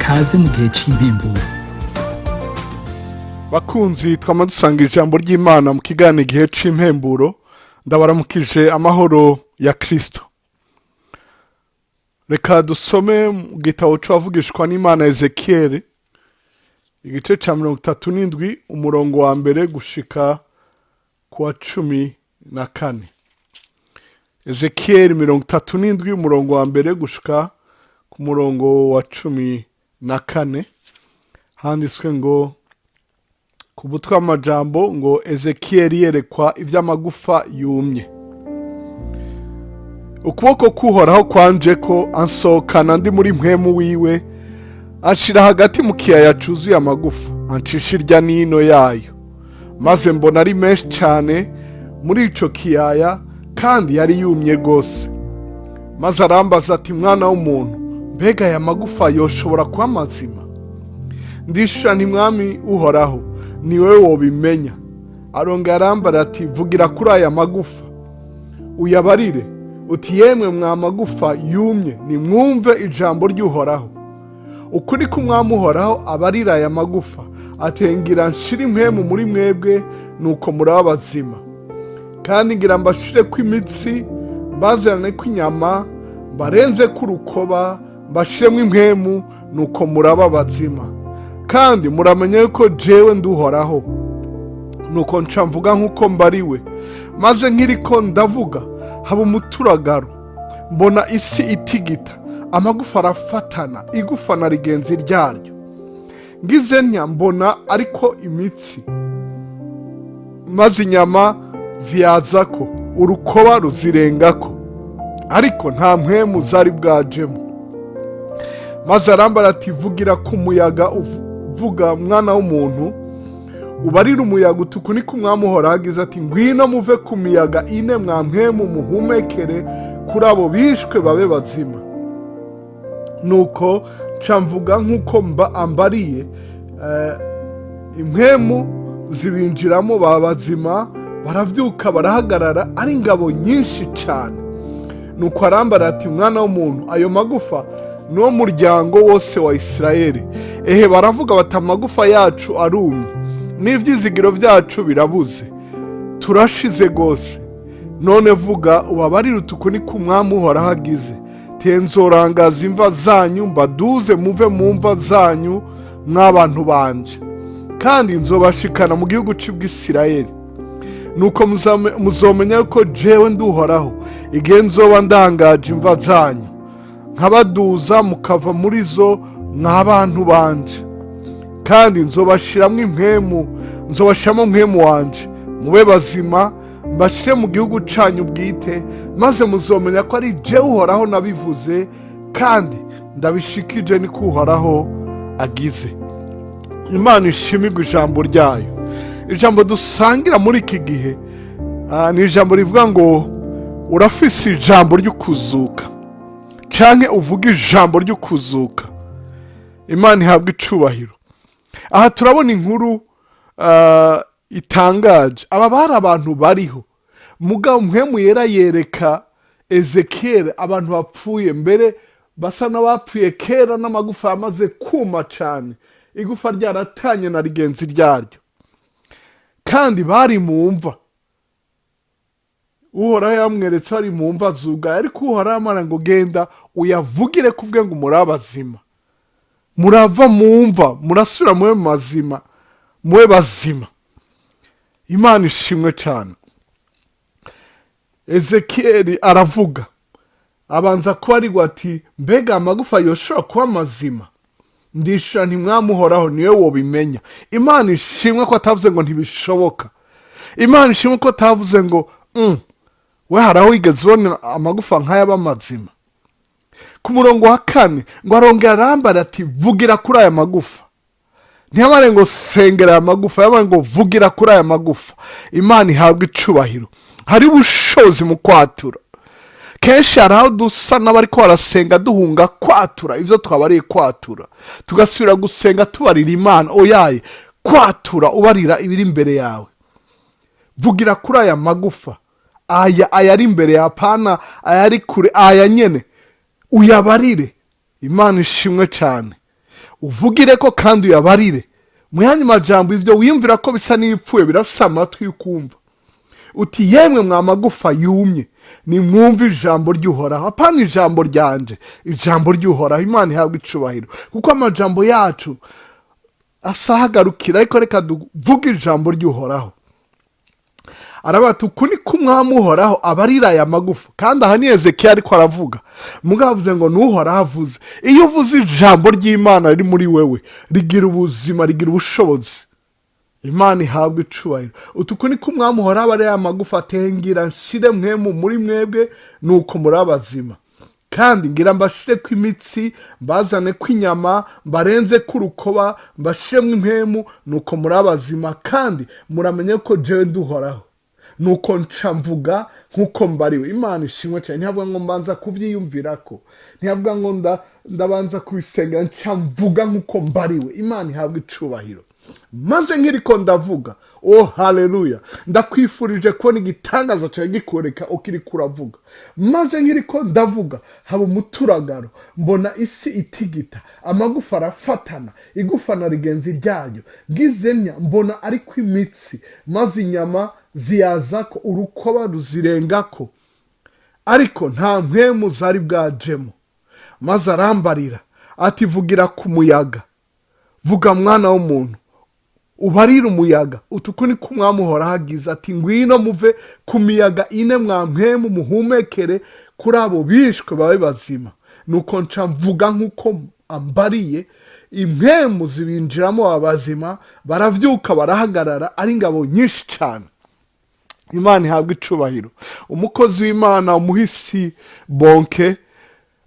kaze mu gihe cy'impemburo. Bakunzi twama dusanga ijambo ry'Imana mu kigane gihe c'impemburo, ndabaramukije amahoro ya Kristo. Reka dusome mu gitabo c'uwavugishwa n'Imana Ezekiel, igice ca 37 umurongo wa mbere gushika kuwa 14. Ezekiel 37 umurongo wa mbere gushika ku murongo wa 14, handitswe ngo ku butwe w'amajambo ngo Ezekiel yerekwa ivy'amagufa yumye. Ukuboko kuhoraho kwanje ko ansohokana ndi muri mpwemu wiwe, anshira hagati mu kiyaya cuzuye amagufa, ancisha irya nino yayo, maze mbona ari menshi cane muri ico kiyaya, kandi yari yumye gose. Maze arambaza ati, mwana w'umuntu, mbega aya magufa yoshobora kuba mazima? Ndishura nti, mwami uhoraho, ni wewe wobimenya. Arongera arambara ati, vugira kuri aya magufa uyabarire uti, yemwe mwa magufa yumye, nimwumve ijambo ry'Uhoraho. Ukuri k'umwami Uhoraho abarira aya magufa, atengira nshira impwemu muri mwebwe, nuko muraba bazima. Kandi ngira mbashire kw'imitsi, mbazerane kw'inyama, mbarenze k'urukoba, mbashiremwo impwemu, nuko muraba bazima. Kandi muramenye yuko jewe nduhoraho. Nuko nca mvuga nk'uko mbariwe, maze nkiriko ndavuga haba umuturagaro, mbona isi itigita, amagufa arafatana, igufa na rigenzi ryaryo. Ngize ntya mbona ariko imitsi, maze inyama ziyazako, urukoba ruzirengako, ariko nta mpwemu zari bwajemo. Maze arambara ati, vugira ku muyaga uvuga, mwana w'umuntu, ubarira umuyaga uti, uku niko umwami Uhoraho agize ati, ngwino muve ku miyaga ine mwa mpwemu, muhumekere kuri abo bishwe babe bazima. Nuko nca mvuga nk'uko ambariye, impwemu zibinjiramo baba bazima, baravyuka barahagarara ari ingabo nyinshi cane. Nuko arambara ati, mwana w'umuntu, ayo magufa n'uwo muryango wose wa Isirayeli. Ehe, baravuga bati, amagufa yacu arumye, n'ivyizigiro vyacu birabuze, turashize gose. None vuga ubabarire uti, uku niko umwami Uhoraho agize, tenzorangaza imva zanyu, mbaduze muve mu mva zanyu mw'abantu banje, kandi nzobashikana mu gihugu c'Isirayeli. Nuko muzomenya yuko jewe nduhoraho, igihe nzoba ndangaje imva zanyu, nkabaduza mukava muri zo mw'abantu banje, kandi nzobashiramo impwemu wanje, mube bazima, mbashire mu gihugu canyu bwite, maze muzomenya ko ari jewe Uhoraho nabivuze, kandi ndabishikije niko Uhoraho agize. Imana ishimirwe ijambo ryayo. Ijambo dusangira muri iki gihe ni ijambo rivuga ngo urafise ijambo ry'ukuzuka, canke uvuge ijambo ry'ukuzuka. Imana ihabwa icubahiro. Aha turabona inkuru itangaje. Aba bari abantu bariho, mugabo mpwemu yera yereka Ezekiel abantu bapfuye, mbere basa n'abapfuye kera, n'amagufa yamaze kuma cane, igufa ryaratanye na rigenzi ryaryo, kandi bari mu mva. Uhoraho yamweretse bari mu mva zugaye, ariko Uhoraho amara ngo genda uyavugire kuvuge ngo muraba bazima, murava mu mva, murasubira mube mazima, mube bazima. Imana ishimwe cane. Ezekiel aravuga, abanza kuba arigwa ati, mbega amagufa yoshobora kuba mazima? Ndishura nti, mwami Uhoraho, niwe wobimenya. Imana ishimwe ko atavuze ngo ntibishoboka. Imana ishimwe ko atavuze ngo we haraho wigeze ubona amagufa nk'aya aba mazima. Ku murongo wa 4 ngo arongera arambara ati, vugira kuri aya magufa. Ntiyamare ngo sengera aya magufa, yamare ngo vugira kuri aya magufa. Imana ihabwa icubahiro. Hari ubushobozi mu kwatura. Kenshi haraho dusa n'abariko barasenga duhunga kwatura ivyo twabariye kwatura, tugasubira gusenga tubarira Imana. Oyaye, kwatura ubarira ibiri imbere yawe. Vugira kuri aya magufa, aya ari imbere ya pana, ayari kure, aya nyene uyabarire. Imana ishimwe cyane. uvugire ko kandi uyabarire. Mu yandi majambo ivyo wiyumvira ko bisa n'ibipfuye birafise amatwi y'ukumva. Uti yemwe mwa magufa yumye, nimwumve ijambo ry'Uhoraho. Apana ijambo ryanje, ijambo ry'Uhoraho. Imana ihabwe icubahiro, kuko amajambo yacu asahagarukira, ariko reka duvuge ijambo ry'Uhoraho. Arabati uku ni ko umwami Uhoraho abarira aya magufa. Kandi aha ni Hezekiya ariko aravuga, mugabo avuze ngo n'Uhoraho avuze. Iyo uvuze ijambo ry'Imana riri muri wewe, rigira ubuzima, rigira ubushobozi. Imana ihabwe icubahiro. Uku ni ko umwami Uhoraho abarira aya magufa, atengira nshire mwemu muri mwebwe, nuko muri abazima. Kandi ngira mbashire ko imitsi, mbazane ko inyama, mbarenze ko urukoba, mbashiremo impemu, nuko muri abazima. Kandi muramenye ko jewe Uhoraho, nuko nca mvuga nk'uko mbariwe. Imana ishimwe cyane. Ntihavuga ngo mbanza kuvyiyumvirako, ntihavuga ngo ndabanza kubisengera, nca mvuga nk'uko mbariwe. Imana ihabwe icubahiro. Maze nkiriko ndavuga, oh haleluya, ndakwifurije kubona igitangaza cyawe gikoreka ukiriko uravuga. Maze nkiriko ndavuga, haba umuturagaro, mbona isi itigita, amagufa arafatana, igufa na rigenzi ryayo, ngizenya mbona ariko imitsi, maze inyama ziyazako, urukoba ruzirengako, ariko nta mpwemu zari bwajemo. Maze arambarira ati vugira ku muyaga, vuga mwana w'umuntu, ubarire umuyaga. Uku ni ko umwami Uhoraho agize ati ngwino muve ku miyaga ine mwa mpwemu, muhumekere kuri abo bishwe babe bazima. Nuko nca mvuga nk'uko ambariye, impwemu zibinjiramo abazima, baravyuka barahagarara ari ingabo nyinshi cyane. Imana ihabwe icubahiro. Umukozi w'Imana umuhisi Bonke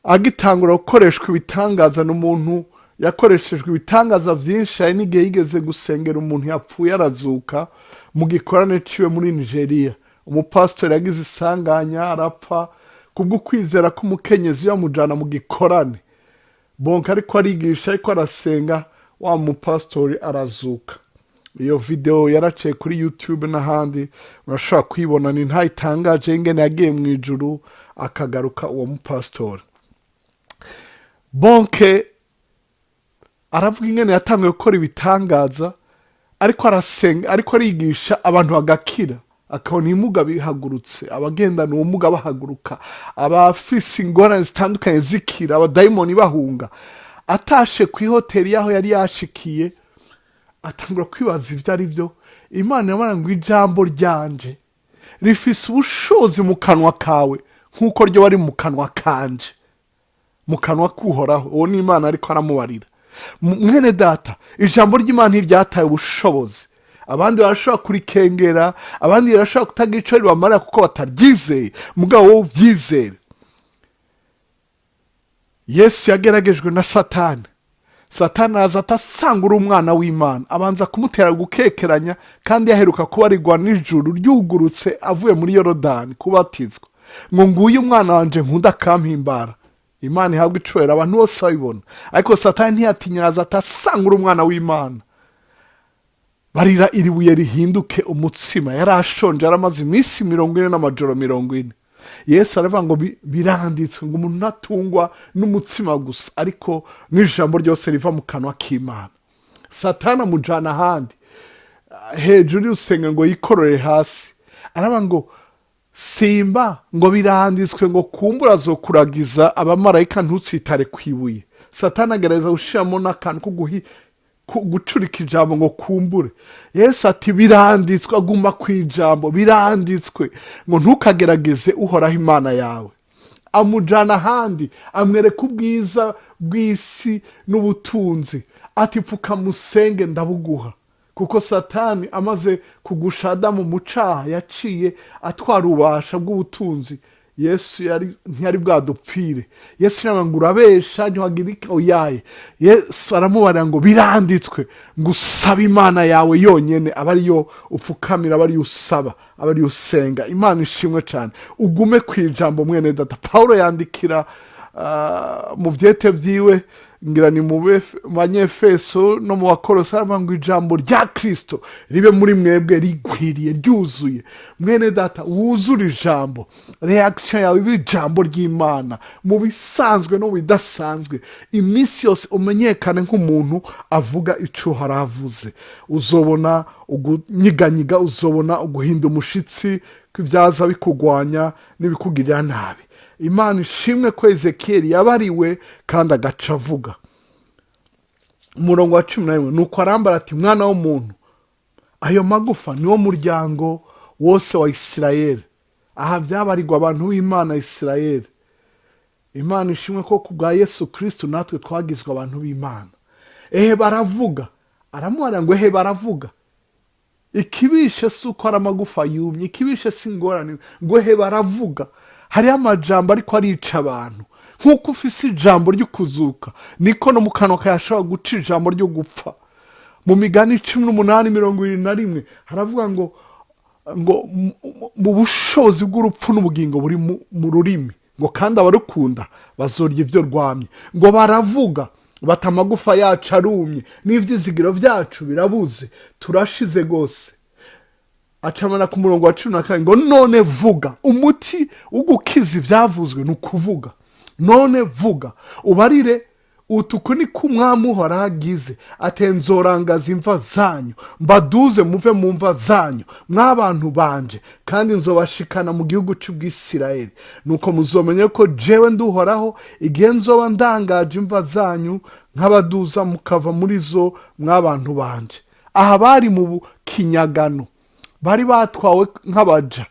agitangura gukoreshwa ibitangaza, n'umuntu yakoreshejwe ibitangaza vyinshi. Hari n'igihe yigeze gusengera umuntu yapfuye arazuka mu gikorane ciwe muri Nigeria. Umupastori yagize isanganya arapfa kubwo kwizera ko umukenyezi yamujana mu gikorane. Bonke ariko arigisha, ariko arasenga, wa mupastori arazuka. Iyo video yaraciye kuri YouTube n'ahandi, urashobora kuyibona. Ni ntayitangaje ingene yagiye mu ijuru akagaruka uwo mupastori. Bonke aravuga ingene yatangiye gukora ibitangaza, ariko arasenga, ariko arigisha abantu bagakira, akabona ibimuga bihagurutse, abagendana ubumuga bahaguruka, abafise ingorane zitandukanye zikira, abadayimoni bahunga. Atashe ku ihoteli yaho yari yashikiye, atangura kwibaza ivyo ari vyo. Imana yamara ngo ijambo ryanje rifise ubushobozi mu kanwa kawe nk'uko ryo bari mu kanwa kanje, mu kanwa k'Uhoraho. Uwo ni Imana ariko aramubarira. Mwene data, ijambo ry'Imana ntiryataye ubushobozi. Abandi barashobora kurikengera, abandi barashobora kutagira ico ribamarira kuko bataryizeye, mugabo wowe uvyizere. Yesu yageragejwe na Satani. Satani aza atasanga uri umwana w'Imana, abanza kumutera gukekeranya, kandi yaheruka kubarirwa n'ijuru ryugurutse avuye muri Yorodani kubatizwa, ngo nguyu umwana wanje nkunda akampimbara. Imana ihabwe icubahiro, abantu bose babibona. Ariko Satani ntiyatinyaza atasanga uri umwana w'Imana. Barira iri buye rihinduke umutsima. Yarashonje, yaramaze iminsi 40 n'amajoro 40. Yesu aravuga ngo biranditswe ngo umuntu ntatungwa n'umutsima gusa, ariko n'ijambo ryose riva mu kanwa k'Imana. Satani amujana ahandi hejuru y'urusenge ngo yikorore hasi. Aravuga ngo simba, ngo biranditswe ngo kumbura azokuragiza abamarayika ntutsitare kwibuye. Satani agerageza gushiramo n'akantu ko gucurika ijambo ngo kumbure. Yesu ati biranditswe, aguma kwijambo, biranditswe ngo ntukagerageze Uhoraho Imana yawe. Amujana ahandi, amwereka ubwiza bw'isi n'ubutunzi, ati pfuka musenge ndabuguha. Kuko Satani amaze kugusha Adamu mu caha, yaciye atwara ububasha bw'ubutunzi. Yesu ntiyari bwadupfire. Yesu yaravuga ngo urabesha ntiwagira icyo uyaye. Yesu aramubarira ngo biranditswe ngo usabe Imana yawe yonyene, aba ariyo upfukamira, aba ariyo usaba, aba ariyo usenga. Imana ishimwe cyane. Ugume kwijambo mwene data. Paulo yandikira mu vyete vyiwe ngira ni mu banyefeso no mu bakorosi aravuga ngo ijambo rya Kristo ribe muri mwebwe rigwiriye ryuzuye. Mwene data wuzura ijambo, reaction yawe ibe ijambo ry'Imana mu bisanzwe no bidasanzwe, iminsi yose umenyekane nk'umuntu avuga ico haravuze. Uzobona ugunyiganyiga, uzobona uguhinda umushitsi kw'ivyaza bikugwanya n'ibikugirira nabi. Imana ishimwe ko Ezekiyeli yabariwe kandi agaca avuga. Umurongo wa 11 nuko arambara ati mwana w'umuntu, ayo magufa niwo muryango wose wa Isirayeli. Aha vyabarirwa abantu b'Imana Isirayeli. Imana ishimwe ko kubwa Yesu Kristo natwe twagizwe abantu b'Imana. Baravuga, aramuhara ngo baravuga. Ikibishe suko ari amagufa yumye, ikibishe singorane ngo baravuga. Hari amajambo ariko arica abantu. Nkuko ufise ijambo ry'ukuzuka, niko no mu kanwa kayashobora guca ijambo ryo gupfa. Mu migani 18:21 haravuga ngo mu bushobozi bw'urupfu n'ubugingo buri mu rurimi, ngo kandi abarukunda bazorya ivyo rwamye. Ngo baravuga bata amagufa yacu arumye, n'ivyizigiro vyacu birabuze, turashize gose. Acamana ku murongo wa 12 ngo none vuga. Umuti ugukiza ivyavuzwe nukuvuga. None vuga ubarire utuko ni kumwami uhora agize, atenzorangaza imva zanyu, mbaduze muve mu mva zanyu mw'abantu banje, kandi nzobashikana mu gihugu c'Ubwisirayeli. Nuko muzomenye ko jewe nduhoraho, igihe nzoba ndangaje imva zanyu nk'abaduza mukava muri zo mw'abantu banje. Aha bari mu kinyagano, bari batwawe nk'abaja,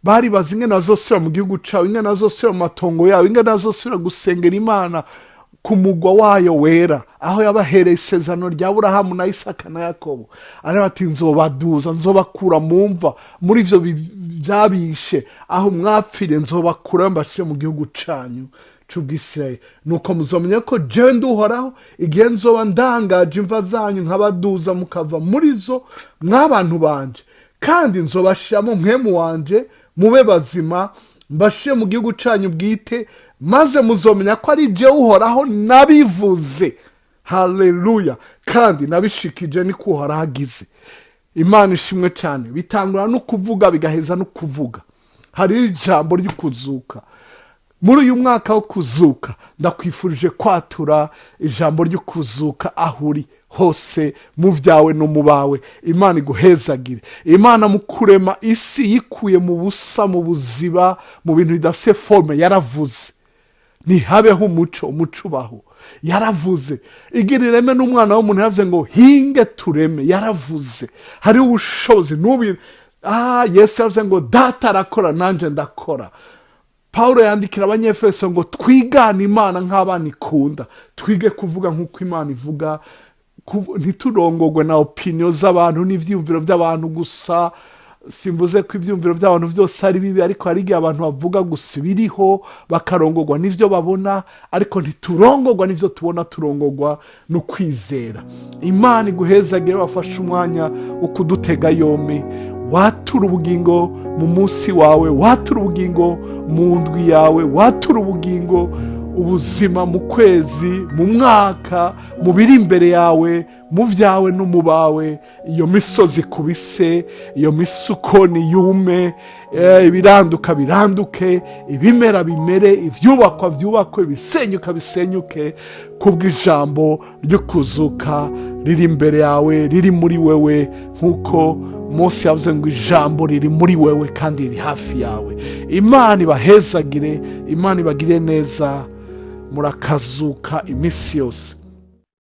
bari bazi ingene bazosubira mu gihugu cabo, ingene bazosubira mu matongo yabo, ingene bazosubira gusengera Imana ku mugwa wayo wera, aho yabahereye isezerano rya Aburahamu na Isaka na Yakobo. Aravuga ati nzobaduza, nzobakura mu mva muri ivyo vyabishe, aho mwapfire nzobakura mbashire mu gihugu canyu c'Ubwisirayeli. Nuko muzomenya ko jewe nduhoraho, igihe nzoba ndangaje imva zanyu nk'abaduza mukava muri zo mw'abantu banje, kandi nzobashiramo mpwemu wanje mube bazima, mbashire mu gihugu canyu bwite, maze muzomenya ko ari jewe uhoraho nabivuze. Haleluya! Kandi nabishikije ni ko uhoraho agize. Imana ishimwe cyane. Bitangura no kuvuga bigaheza no kuvuga. Hari ijambo ry'ukuzuka. Muri uyu mwaka wo kuzuka ndakwifurije kwatura ijambo ry'ukuzuka aho uri hose, mu vyawe no mu bawe. Imana iguhezagire. Imana mu kurema isi yikuye mu busa, mu buziba, mu bintu bidafise forme, yaravuze ntihabeho umuco, umuco ubaho. Yaravuze igira ireme n'umwana w'umuntu, yavuze ngo hinge tureme. Yaravuze hari ubushobozi n'ubi. Yesu yavuze ngo data arakora nanje ndakora. Paulo yandikira abanyefeso ngo twigane Imana nk'abana ikunda, twige kuvuga nk'uko Imana ivuga, ntiturongogwe na opinion z'abantu n'ivyumviro by'abantu gusa. Simvuze ko ivyumviro by'abantu byose ari bibi, ariko hari igihe abantu bavuga gusa biriho, bakarongogwa n'ivyo babona, ariko ntiturongogwa n'ivyo tubona, turongogwa no kwizera. Imana iguhezagire, wafashe umwanya ukudutega yombi. Watura ubugingo mu munsi wawe, watura ubugingo mu ndwi yawe, watura ubugingo ubuzima mu kwezi, mu mwaka, mu biri imbere yawe, mu vyawe no mu bawe. Iyo misozi kubise, iyo misukoni yume, ibiranduka biranduke, ibimera bimere, ivyubakwa vyubakwe, ibisenyuka bisenyuke, kubw'ijambo ry'ukuzuka riri imbere yawe, riri muri wewe. Nkuko Mose yavuze ngo ijambo riri muri wewe kandi riri hafi yawe. Imana ibahezagire, Imana ibagire neza. Murakazuka imisi yose.